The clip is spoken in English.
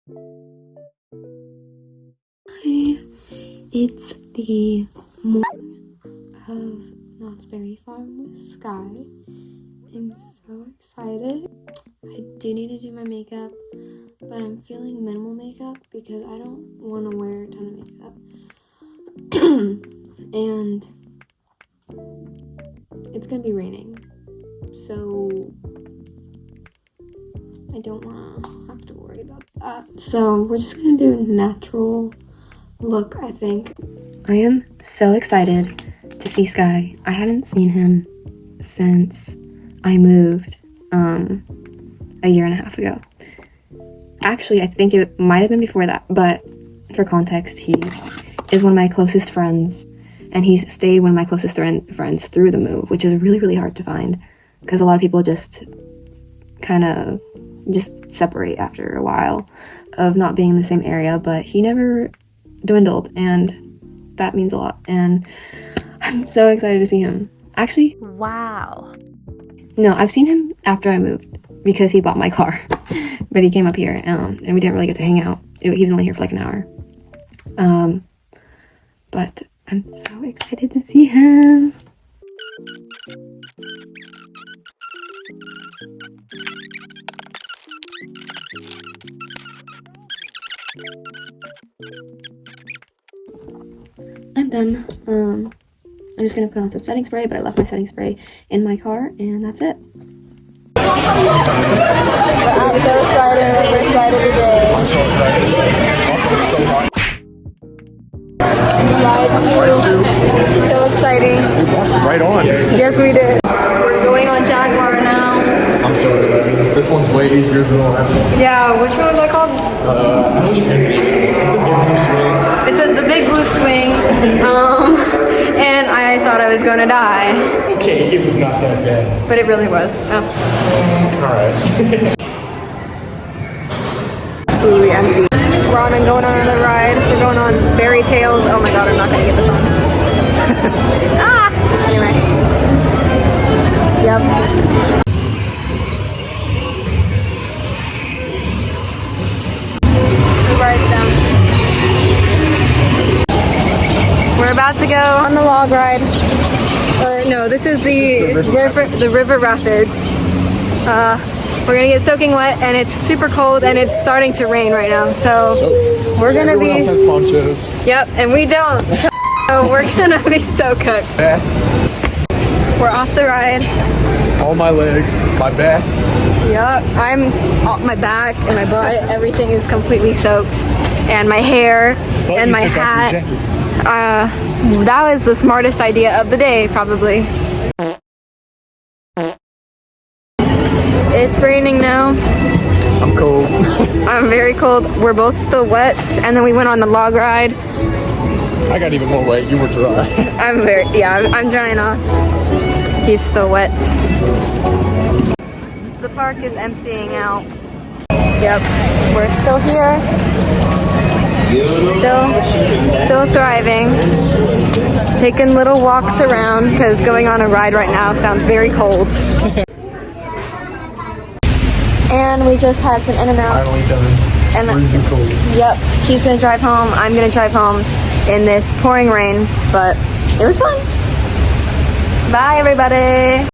Hi, it's the morning of Knott's Berry Farm with Sky. I'm so excited. I do need to do my makeup, but I'm feeling minimal makeup because I don't want to wear a ton of makeup. And it's gonna be raining, so I don't want to have to worry about that. So we're just gonna do a natural look, I think. I am so excited to see Sky. I haven't seen him since I moved a year and a half ago. Actually, I think it might have been before that, but for context, he is one of my closest friends, and he's stayed one of my closest friends through the move, which is really, really hard to find because a lot of people just kind of just separate after a while of not being in the same area, but he never dwindled, and that means a lot, and I'm so excited to see him. Actually, wow. No, I've seen him after I moved because he bought my car, but he came up here, and we didn't really get to hang out. He was only here for like an hour, but I'm so excited to see him. I'm done. I'm just gonna put on some setting spray, but I left my setting spray in my car, and that's it. We're at Ghost Rider, first ride of the day. I'm so excited. Also, it's so hot. Ride 2. So exciting. We walked right on. Yes, we did. We're going on Jaguar now. I'm so excited. This one's way easier than the last one. Yeah, which one was that called? It's a big blue swing. It's the big blue swing. And I thought I was gonna die, Okay, it was not that bad. but it really was. So. Alright. Absolutely empty. We're going on another ride. We're going on Berry Tales. Oh my god, I'm not gonna get this on. Ah! Anyway. Yep. The ride's down. We're about to go on the log ride. Or no, this is the river rapids. We're gonna get soaking wet, and it's super cold, and it's starting to rain right now. So we're gonna Everyone else has ponchos. Yep, and we don't. So we're gonna be so cooked. Yeah. We're off the ride. All my legs, my back. Yep, my back and my butt, everything is completely soaked, and my hair But and you my took off your hat. jacket. That was the smartest idea of the day, probably. It's raining now. I'm cold. I'm very cold. We're both still wet, and then we went on the log ride. I got even more wet. You were dry. I'm drying off. He's still wet. The park is emptying out. Yep, we're still here. Still thriving. Taking little walks around because going on a ride right now sounds very cold. And we just had some In-N-Out. Finally done. And Freezing cold. yep, he's gonna drive home. I'm gonna drive home in this pouring rain, but it was fun. Bye, everybody.